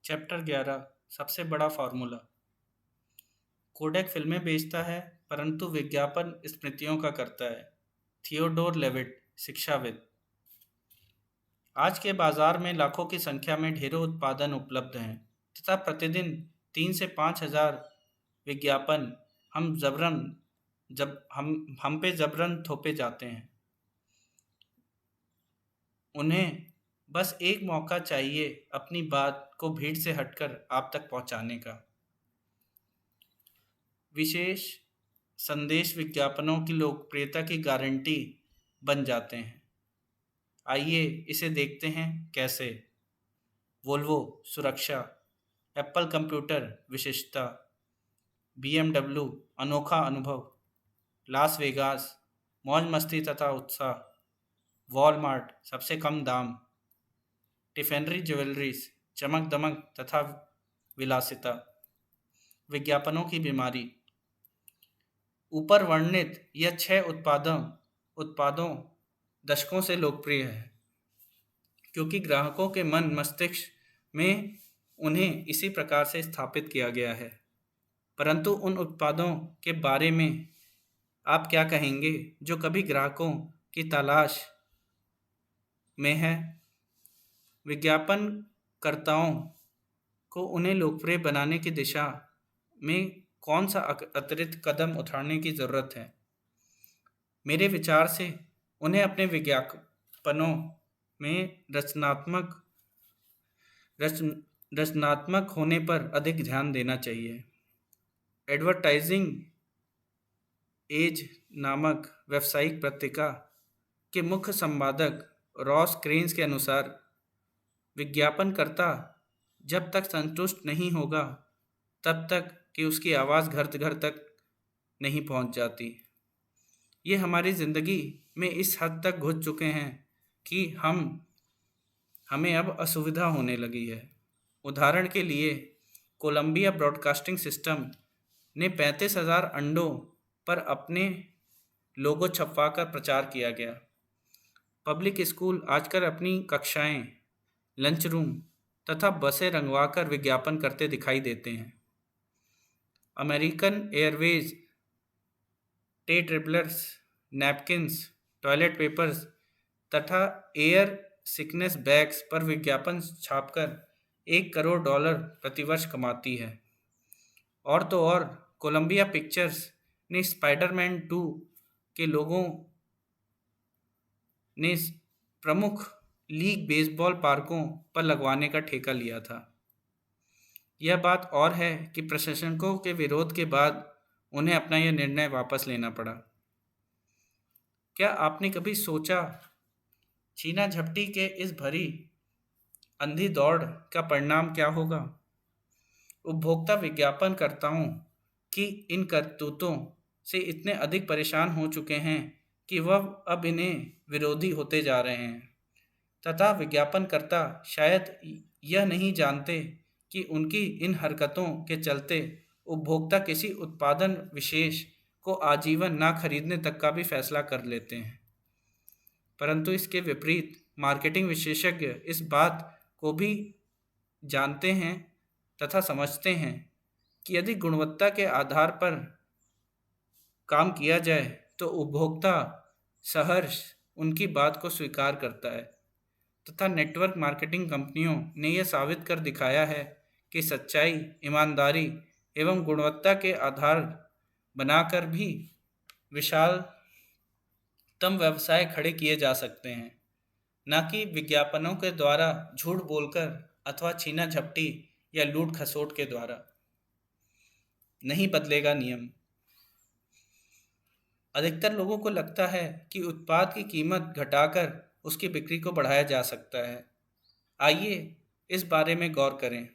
Chapter 11 सबसे बड़ा formula. Kodak फिल्में बेचता है, परंतु विज्ञापन स्मृतियों का करता है। थियोडोर लेविट, शिक्षाविद। आज के बाजार में लाखों की संख्या में ढेरों उत्पादन उपलब्ध हैं तथा प्रतिदिन 3 से 5 हजार विज्ञापन हम जबरन जब हम पे जबरन थोपे जाते हैं। उन्हें बस एक मौका चाहिए अपनी बात को भीड़ से हटकर आप तक पहुंचाने का। विशेष संदेश विज्ञापनों की लोकप्रियता की गारंटी बन जाते हैं। आइए इसे देखते हैं कैसे। वोल्वो, सुरक्षा। एप्पल कंप्यूटर, विशिष्टता। बीएमडब्ल्यू, अनोखा अनुभव। लास वेगास, मौज मस्ती तथा उत्साह। वॉलमार्ट, सबसे कम दाम। टिफेनरी ज्वेलरीज, चमक दमक तथा विलासिता। विज्ञापनों की बीमारी। ऊपर वर्णित यह 6 उत्पादों दशकों से लोकप्रिय है, क्योंकि ग्राहकों के मन मस्तिष्क में उन्हें इसी प्रकार से स्थापित किया गया है। परंतु उन उत्पादों के बारे में आप क्या कहेंगे जो कभी ग्राहकों की तलाश में है? विज्ञापनकर्ताओं को उन्हें लोकप्रिय बनाने की दिशा में कौन सा अतिरिक्त कदम उठाने की ज़रूरत है? मेरे विचार से उन्हें अपने विज्ञापनों में रचनात्मक होने पर अधिक ध्यान देना चाहिए। एडवर्टाइजिंग एज नामक व्यावसायिक पत्रिका के मुख्य संपादक रॉस क्रेन्स के अनुसार, विज्ञापनकर्ता जब तक संतुष्ट नहीं होगा तब तक कि उसकी आवाज़ घर घर तक नहीं पहुंच जाती। ये हमारी ज़िंदगी में इस हद तक घुस चुके हैं कि हमें अब असुविधा होने लगी है। उदाहरण के लिए, कोलंबिया ब्रॉडकास्टिंग सिस्टम ने 35,000 अंडों पर अपने लोगो छपवाकर प्रचार किया गया। पब्लिक स्कूल आजकल अपनी कक्षाएं, लंच रूम तथा बसें रंगवाकर विज्ञापन करते दिखाई देते हैं। अमेरिकन एयरवेज टे ट्रिपलर्स, नैपकिन्स, टॉयलेट पेपर्स तथा एयर सिकनेस बैग्स पर विज्ञापन छापकर $1 करोड़ प्रतिवर्ष कमाती है। और तो और, कोलंबिया पिक्चर्स ने स्पाइडरमैन 2 के लोगों ने प्रमुख लीग बेसबॉल पार्कों पर लगवाने का ठेका लिया था। यह बात और है कि प्रशासकों के विरोध के बाद उन्हें अपना यह निर्णय वापस लेना पड़ा। क्या आपने कभी सोचा, छीना झपटी के इस भरी अंधी दौड़ का परिणाम क्या होगा? उपभोक्ता विज्ञापनकर्ताओं की इन करतूतों से इतने अधिक परेशान हो चुके हैं कि वह अब इन्हें विरोधी होते जा रहे हैं, तथा विज्ञापनकर्ता शायद यह नहीं जानते कि उनकी इन हरकतों के चलते उपभोक्ता किसी उत्पादन विशेष को आजीवन ना खरीदने तक का भी फैसला कर लेते हैं। परंतु इसके विपरीत, मार्केटिंग विशेषज्ञ इस बात को भी जानते हैं तथा समझते हैं कि यदि गुणवत्ता के आधार पर काम किया जाए तो उपभोक्ता सहर्ष उनकी बात को स्वीकार करता है, तथा नेटवर्क मार्केटिंग कंपनियों ने यह साबित कर दिखाया है कि सच्चाई, ईमानदारी एवं गुणवत्ता के आधार बनाकर भी विशालतम व्यवसाय खड़े किए जा सकते हैं, न कि विज्ञापनों के द्वारा झूठ बोलकर अथवा छीना झपटी या लूट खसोट के द्वारा। नहीं बदलेगा नियम। अधिकतर लोगों को लगता है कि उत्पाद की कीमत घटाकर उसकी बिक्री को बढ़ाया जा सकता है। आइए इस बारे में गौर करें।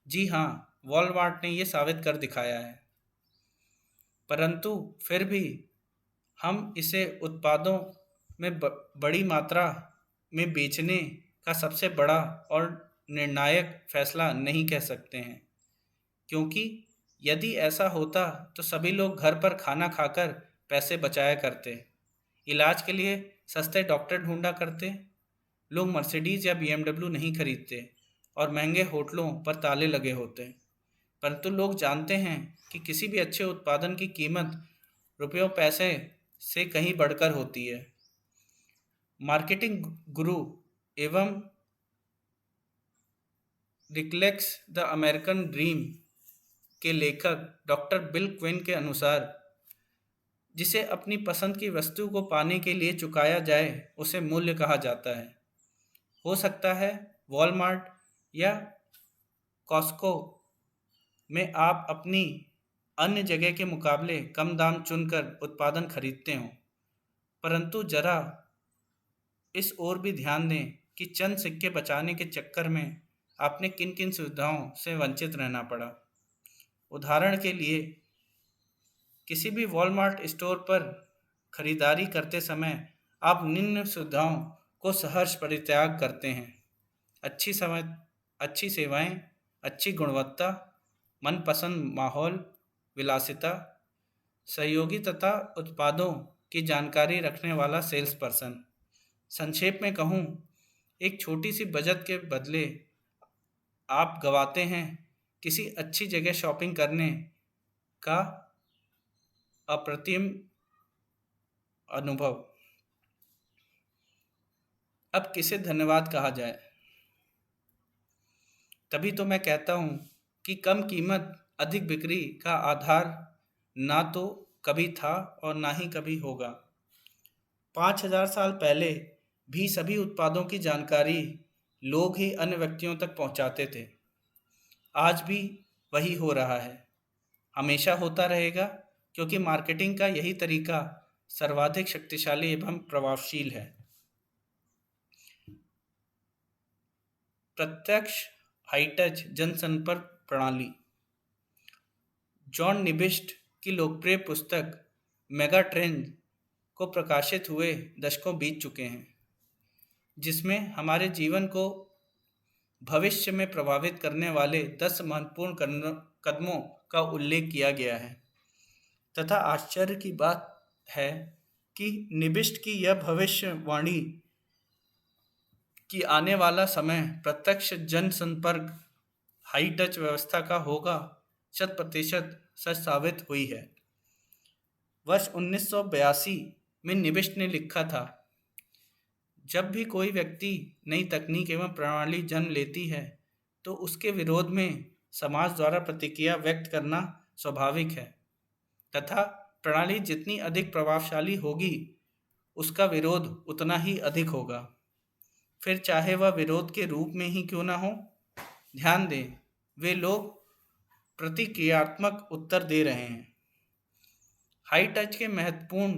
जी हाँ, वॉलमार्ट ने यह साबित कर दिखाया है। परंतु फिर भी हम इसे उत्पादों में बड़ी मात्रा में बेचने का सबसे बड़ा और निर्णायक फैसला नहीं कह सकते हैं, क्योंकि यदि ऐसा होता तो सभी लोग घर पर खाना खाकर पैसे बचाया करते, इलाज के लिए सस्ते डॉक्टर ढूंढा करते, लोग मर्सिडीज या बीएमडब्ल्यू नहीं खरीदते और महंगे होटलों पर ताले लगे होते हैं, परंतु लोग जानते हैं कि किसी भी अच्छे उत्पादन की कीमत रुपयों पैसे से कहीं बढ़कर होती है। मार्केटिंग गुरु एवं रिफ्लेक्स द अमेरिकन ड्रीम के लेखक डॉक्टर बिल क्विन के अनुसार, जिसे अपनी पसंद की वस्तु को पाने के लिए चुकाया जाए उसे मूल्य कहा जाता है। हो सकता है वॉलमार्ट या कॉस्को में आप अपनी अन्य जगह के मुकाबले कम दाम चुनकर उत्पादन खरीदते हो, परंतु जरा इस ओर भी ध्यान दें कि चंद सिक्के बचाने के चक्कर में आपने किन किन सुविधाओं से वंचित रहना पड़ा। उदाहरण के लिए, किसी भी वॉलमार्ट स्टोर पर खरीदारी करते समय आप निम्न सुविधाओं को सहर्ष परित्याग करते हैं: अच्छी समय, अच्छी सेवाएं, अच्छी गुणवत्ता, मनपसंद माहौल, विलासिता, सहयोगी तथा उत्पादों की जानकारी रखने वाला सेल्स पर्सन। संक्षेप में कहूँ, एक छोटी सी बचत के बदले आप गवाते हैं किसी अच्छी जगह शॉपिंग करने का अप्रतिम अनुभव। अब किसे धन्यवाद कहा जाए? तभी तो मैं कहता हूँ कि कम कीमत अधिक बिक्री का आधार ना तो कभी था और ना ही कभी होगा। 5,000 साल पहले भी सभी उत्पादों की जानकारी लोग ही अन्य व्यक्तियों तक पहुंचाते थे। आज भी वही हो रहा है, हमेशा होता रहेगा, क्योंकि मार्केटिंग का यही तरीका सर्वाधिक शक्तिशाली एवं प्रभावशील है। प्रत्यक्ष हाईटच जनसंपर्क प्रणाली। जॉन निबिस्ट की लोकप्रिय पुस्तक मेगा ट्रेंड को प्रकाशित हुए दशकों बीत चुके हैं, जिसमें हमारे जीवन को भविष्य में प्रभावित करने वाले 10 महत्वपूर्ण कदमों का उल्लेख किया गया है। तथा आश्चर्य की बात है कि निबिस्ट की यह भविष्यवाणी कि आने वाला समय प्रत्यक्ष जनसंपर्क हाई टच व्यवस्था का होगा 100% सच साबित हुई है। वर्ष 1982 में निबिस्ट ने लिखा था, जब भी कोई व्यक्ति नई तकनीक एवं प्रणाली जन्म लेती है तो उसके विरोध में समाज द्वारा प्रतिक्रिया व्यक्त करना स्वाभाविक है, तथा प्रणाली जितनी अधिक प्रभावशाली होगी उसका विरोध उतना ही अधिक होगा, फिर चाहे वह विरोध के रूप में ही क्यों ना हो। ध्यान दें, वे लोग प्रतिक्रियात्मक उत्तर दे रहे हैं। हाई टच के महत्वपूर्ण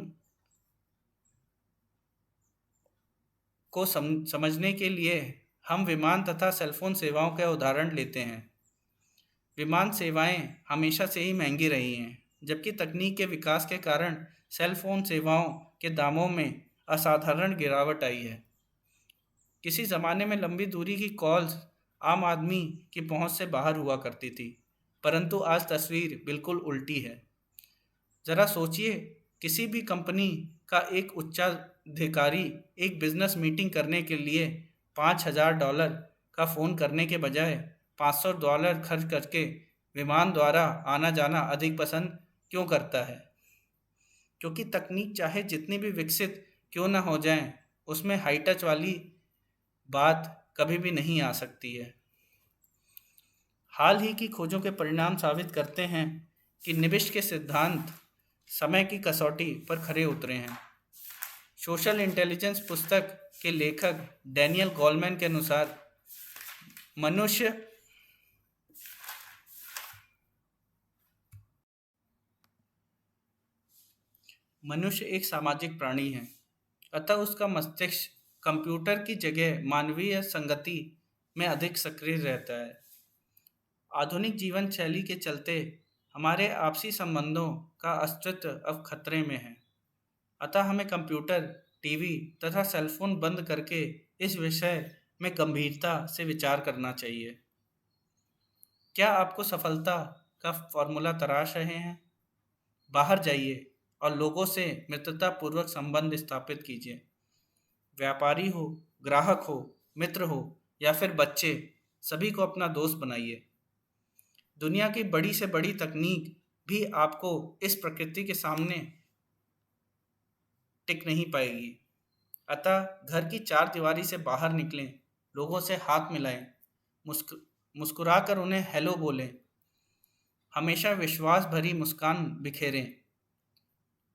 को समझने के लिए हम विमान तथा सेलफोन सेवाओं का उदाहरण लेते हैं। विमान सेवाएं हमेशा से ही महंगी रही हैं, जबकि तकनीक के विकास के कारण सेलफोन सेवाओं के दामों में असाधारण गिरावट आई है। किसी ज़माने में लंबी दूरी की कॉल्स आम आदमी की पहुंच से बाहर हुआ करती थी, परंतु आज तस्वीर बिल्कुल उल्टी है। ज़रा सोचिए, किसी भी कंपनी का एक उच्चाधिकारी एक बिजनेस मीटिंग करने के लिए $5,000 का फ़ोन करने के बजाय $500 खर्च करके विमान द्वारा आना जाना अधिक पसंद क्यों करता है? क्योंकि तकनीक चाहे जितनी भी विकसित क्यों ना हो जाए, उसमें हाई टच वाली बात कभी भी नहीं आ सकती है। हाल ही की खोजों के परिणाम साबित करते हैं कि निबिस्ट के सिद्धांत समय की कसौटी पर खरे उतरे हैं। सोशल इंटेलिजेंस पुस्तक के लेखक डैनियल गोलमैन के अनुसार मनुष्य एक सामाजिक प्राणी है, अतः उसका मस्तिष्क कंप्यूटर की जगह मानवीय संगति में अधिक सक्रिय रहता है। आधुनिक जीवन शैली के चलते हमारे आपसी संबंधों का अस्तित्व अब खतरे में है, अतः हमें कंप्यूटर, टीवी तथा सेलफोन बंद करके इस विषय में गंभीरता से विचार करना चाहिए। क्या आपको सफलता का फॉर्मूला तलाश रहे हैं? बाहर जाइए और लोगों से मित्रतापूर्वक संबंध स्थापित कीजिए। व्यापारी हो, ग्राहक हो, मित्र हो या फिर बच्चे, सभी को अपना दोस्त बनाइए। दुनिया की बड़ी से बड़ी तकनीक भी आपको इस प्रकृति के सामने टिक नहीं पाएगी। अतः घर की चार दीवारी से बाहर निकलें, लोगों से हाथ मिलाएं, मुस्कुराकर उन्हें हेलो बोलें, हमेशा विश्वास भरी मुस्कान बिखेरें,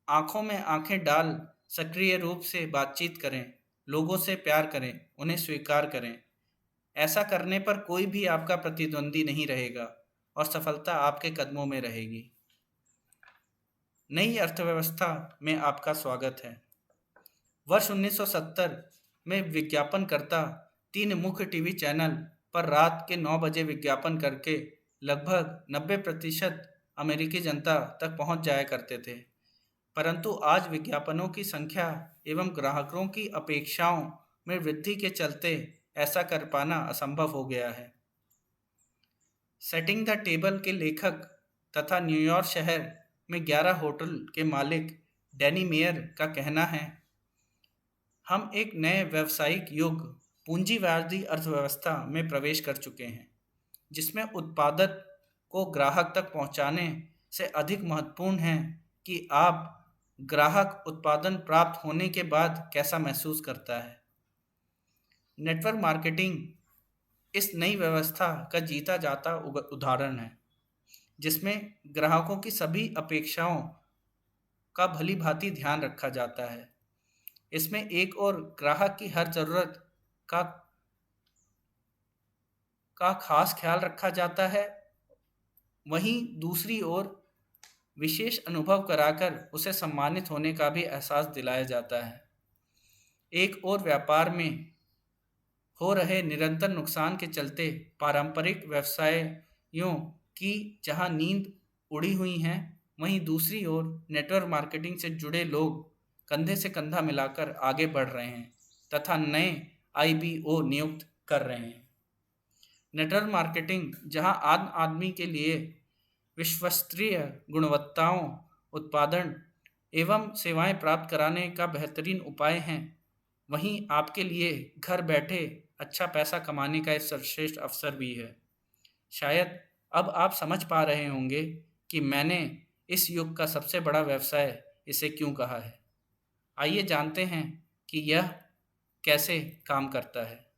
आंखों में आंखें डाल सक्रिय रूप से बातचीत करें, लोगों से प्यार करें, उन्हें स्वीकार करें। ऐसा करने पर कोई भी आपका प्रतिद्वंदी नहीं रहेगा और सफलता आपके कदमों में रहेगी। नई अर्थव्यवस्था में आपका स्वागत है। वर्ष 1970 में विज्ञापनकर्ता 3 मुख्य टीवी चैनल पर रात के 9 बजे विज्ञापन करके लगभग 90% अमेरिकी जनता तक पहुंच जाया करते थे। परंतु आज विज्ञापनों की संख्या एवं ग्राहकों की अपेक्षाओं में वृद्धि के चलते ऐसा कर पाना असंभव हो गया है। सेटिंग द टेबल के लेखक तथा न्यूयॉर्क शहर में 11 होटल के मालिक डैनी मेयर का कहना है, हम एक नए व्यावसायिक युग पूंजीवादी अर्थव्यवस्था में प्रवेश कर चुके हैं, जिसमें उत्पादक को ग्राहक तक पहुंचाने से अधिक महत्वपूर्ण है कि आप ग्राहक उत्पादन प्राप्त होने के बाद कैसा महसूस करता है। नेटवर्क मार्केटिंग इस नई व्यवस्था का जीता जाता उदाहरण है, जिसमें ग्राहकों की सभी अपेक्षाओं का भली भांति ध्यान रखा जाता है। इसमें एक और ग्राहक की हर जरूरत का खास ख्याल रखा जाता है, वहीं दूसरी ओर विशेष अनुभव कराकर उसे सम्मानित होने का भी एहसास दिलाया जाता है। एक और व्यापार में हो रहे निरंतर नुकसान के चलते पारंपरिक व्यवसायों की जहां नींद उड़ी हुई है, वहीं दूसरी ओर नेटवर्क मार्केटिंग से जुड़े लोग कंधे से कंधा मिलाकर आगे बढ़ रहे हैं तथा नए आईबीओ नियुक्त कर रहे हैं। नेटवर्क मार्केटिंग जहां आम आदमी के लिए विश्वस्तरीय गुणवत्ताओं उत्पादन एवं सेवाएं प्राप्त कराने का बेहतरीन उपाय हैं, वहीं आपके लिए घर बैठे अच्छा पैसा कमाने का एक सर्वश्रेष्ठ अवसर भी है। शायद अब आप समझ पा रहे होंगे कि मैंने इस युग का सबसे बड़ा व्यवसाय इसे क्यों कहा है। आइए जानते हैं कि यह कैसे काम करता है।